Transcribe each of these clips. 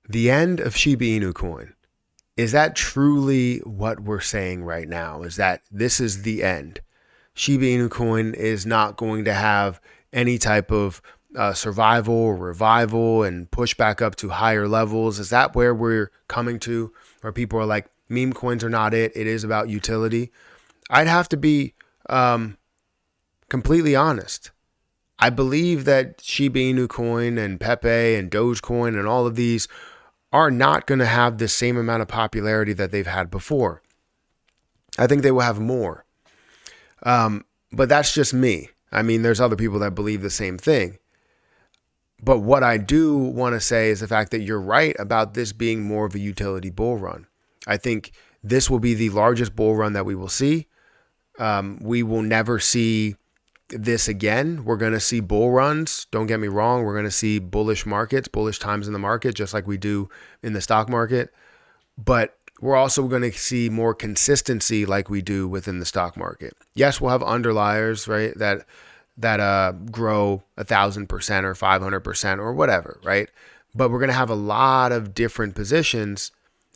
The end of Shiba Inu coin. Is that truly what we're saying right now? Is that this is the end? Shiba Inu coin is not going to have any type of survival or revival and push back up to higher levels. Is that where we're coming to? Where people are like, meme coins are not it. It is about utility. I'd have to be completely honest. I believe that Shiba Inu coin and PEPE and Dogecoin and all of these are not going to have the same amount of popularity that they've had before. I think they will have more. But that's just me. I mean, there's other people that believe the same thing. But what I do want to say is the fact that you're right about this being more of a utility bull run. I think this will be the largest bull run that we will see. We will never see this again. We're going to see bull runs. Don't get me wrong. We're going to see bullish markets, bullish times in the market, just like we do in the stock market. But we're also going to see more consistency like we do within the stock market. Yes, we'll have underliers, right? That grow 1,000% or 500% or whatever, right? But we're going to have a lot of different positions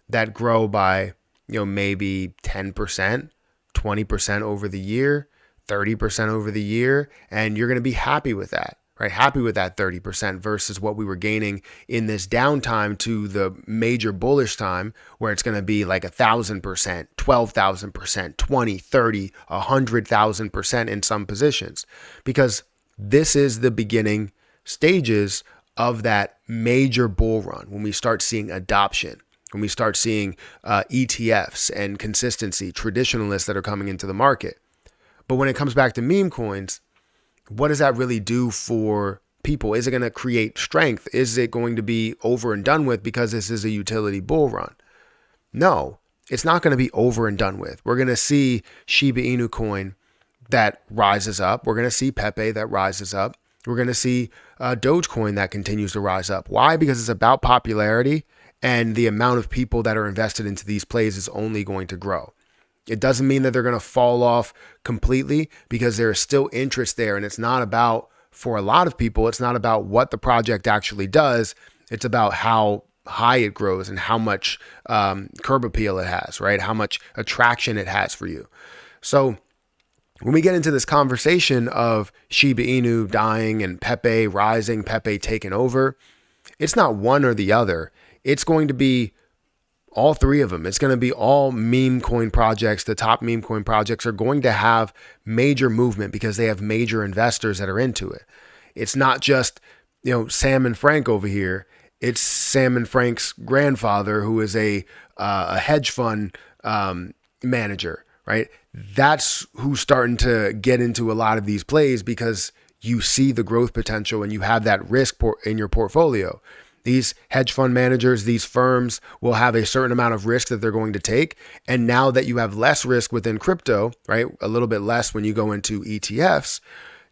that grow by, maybe 10%, 20% over the year, 30% over the year, and you're going to be happy with that, right? Happy with that 30% versus what we were gaining in this downtime to the major bullish time where it's going to be like 1,000%, 12,000%, 20, 30, 100,000% in some positions, because this is the beginning stages of that major bull run when we start seeing adoption. When we start seeing ETFs and consistency, traditionalists that are coming into the market. But when it comes back to meme coins, what does that really do for people? Is it going to create strength? Is it going to be over and done with because this is a utility bull run? No, it's not going to be over and done with. We're going to see Shiba Inu coin that rises up. We're going to see PEPE that rises up. We're going to see Dogecoin that continues to rise up. Why? Because it's about popularity, and the amount of people that are invested into these plays is only going to grow. It doesn't mean that they're going to fall off completely, because there is still interest there. And it's not about, for a lot of people, it's not about what the project actually does. It's about how high it grows and how much curb appeal it has, right? How much attraction it has for you. So when we get into this conversation of Shiba Inu dying and PEPE rising, PEPE taking over, it's not one or the other. It's going to be all three of them. It's going to be all meme coin projects. The top meme coin projects are going to have major movement because they have major investors that are into it. It's not just, Sam and Frank over here. It's Sam and Frank's grandfather, who is a hedge fund manager, right? That's who's starting to get into a lot of these plays because you see the growth potential and you have that risk in your portfolio. These hedge fund managers, these firms will have a certain amount of risk that they're going to take. And now that you have less risk within crypto, right? A little bit less when you go into ETFs.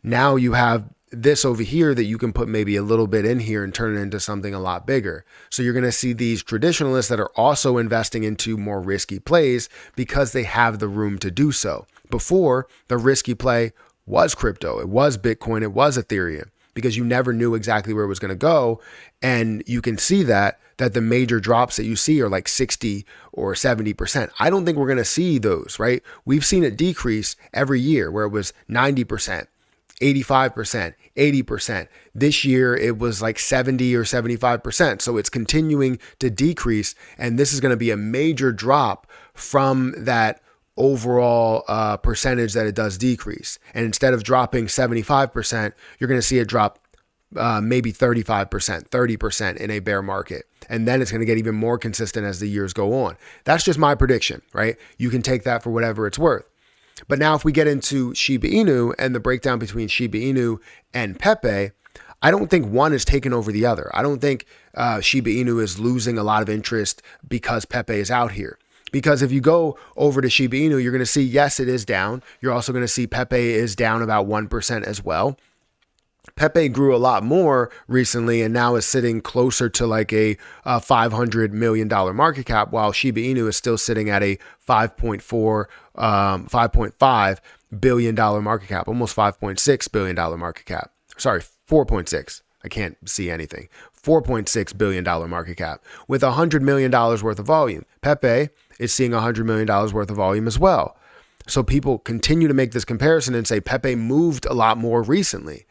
Now you have this over here that you can put maybe a little bit in here and turn it into something a lot bigger. So you're going to see these traditionalists that are also investing into more risky plays because they have the room to do so. Before, the risky play was crypto. It was Bitcoin. It was Ethereum, because you never knew exactly where it was going to go. And you can see that the major drops that you see are like 60 or 70%. I don't think we're going to see those, right? We've seen it decrease every year where it was 90%, 85%, 80%. This year it was like 70 or 75%. So it's continuing to decrease. And this is going to be a major drop from that overall percentage that it does decrease. And instead of dropping 75%, you're going to see it drop maybe 35%, 30% in a bear market. And then it's going to get even more consistent as the years go on. That's just my prediction, right? You can take that for whatever it's worth. But now if we get into Shiba Inu and the breakdown between Shiba Inu and PEPE, I don't think one is taking over the other. I don't think Shiba Inu is losing a lot of interest because PEPE is out here. Because if you go over to Shiba Inu, you're going to see, yes, it is down. You're also going to see PEPE is down about 1% as well. PEPE grew a lot more recently and now is sitting closer to like a $500 million market cap, while Shiba Inu is still sitting at a $5.5 billion market cap, almost $5.6 billion market cap. Sorry, 4.6. I can't see anything. $4.6 billion market cap with $100 million worth of volume. PEPE is seeing $100 million worth of volume as well. So people continue to make this comparison and say PEPE moved a lot more recently.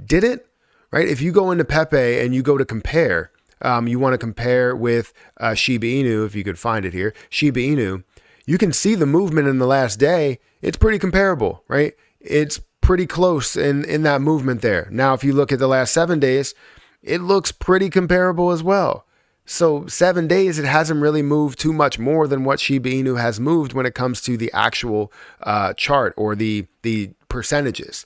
Did it? Right? If you go into PEPE and you go to compare, you want to compare with Shiba Inu, if you could find it here, Shiba Inu, you can see the movement in the last day. It's pretty comparable, right? It's pretty close in that movement there. Now, if you look at the last 7 days, it looks pretty comparable as well. So 7 days, it hasn't really moved too much more than what Shiba Inu has moved when it comes to the actual chart or the percentages.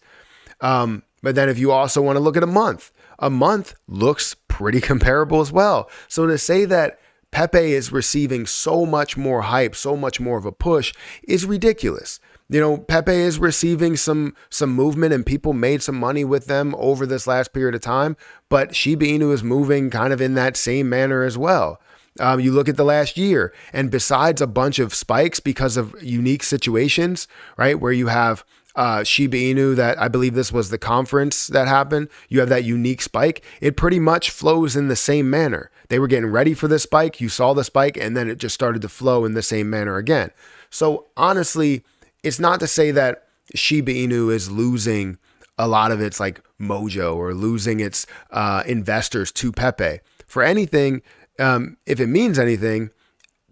But then if you also want to look at a month looks pretty comparable as well. So to say that PEPE is receiving so much more hype, so much more of a push is ridiculous. You know, PEPE is receiving some movement and people made some money with them over this last period of time, but Shiba Inu is moving kind of in that same manner as well. You look at the last year, and besides a bunch of spikes because of unique situations, right, where you have Shiba Inu, that I believe this was the conference that happened, you have that unique spike, it pretty much flows in the same manner. They were getting ready for the spike, you saw the spike, and then it just started to flow in the same manner again. So honestly, it's not to say that Shiba Inu is losing a lot of its like mojo or losing its investors to PEPE. For anything, if it means anything,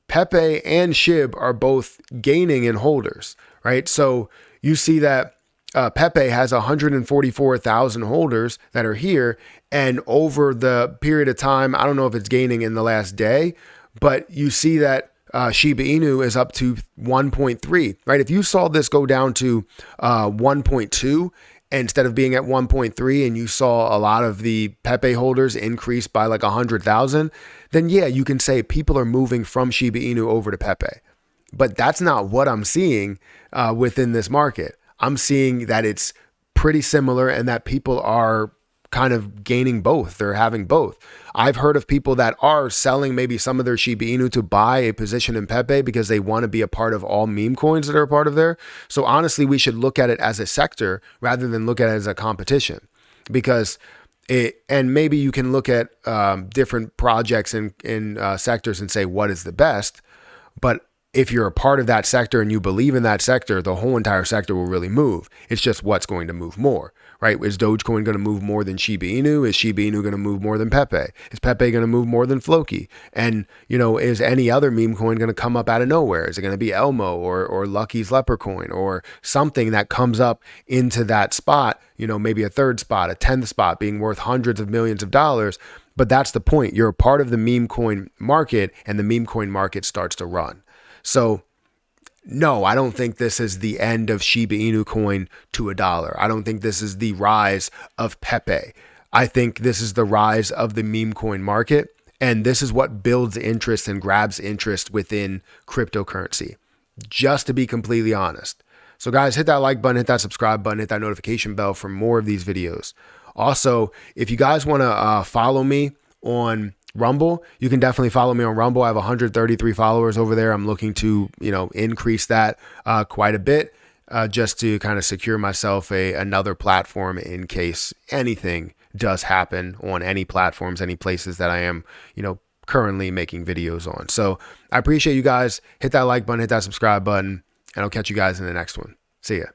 PEPE and SHIB are both gaining in holders, right? So you see that PEPE has 144,000 holders that are here, and over the period of time, I don't know if it's gaining in the last day, but you see that Shiba Inu is up to 1.3, right? If you saw this go down to 1.2 instead of being at 1.3 and you saw a lot of the PEPE holders increase by like 100,000, then yeah, you can say people are moving from Shiba Inu over to PEPE. But that's not what I'm seeing within this market. I'm seeing that it's pretty similar and that people are kind of gaining both. They're having both. I've heard of people that are selling maybe some of their Shiba Inu to buy a position in PEPE because they want to be a part of all meme coins that are a part of there. So honestly, we should look at it as a sector rather than look at it as a competition, because and maybe you can look at different projects in sectors and say, what is the best? But if you're a part of that sector and you believe in that sector, the whole entire sector will really move. It's just what's going to move more, right? Is Dogecoin going to move more than Shiba Inu? Is Shiba Inu going to move more than PEPE? Is PEPE going to move more than Floki? And, you know, is any other meme coin going to come up out of nowhere? Is it going to be Elmo or Lucky's Leper Coin or something that comes up into that spot, you know, maybe a third spot, a 10th spot being worth hundreds of millions of dollars? But that's the point. You're a part of the meme coin market and the meme coin market starts to run. So no, I don't think this is the end of Shiba Inu coin to $1. I don't think this is the rise of PEPE. I think this is the rise of the meme coin market. And this is what builds interest and grabs interest within cryptocurrency, just to be completely honest. So guys, hit that like button, hit that subscribe button, hit that notification bell for more of these videos. Also, if you guys want to follow me on Rumble, you can definitely follow me on Rumble. I have 133 followers over there. I'm looking to, you know, increase that quite a bit just to kind of secure myself another platform in case anything does happen on any platforms, any places that I am, you know, currently making videos on. So I appreciate you guys. Hit that like button, hit that subscribe button, and I'll catch you guys in the next one. See ya.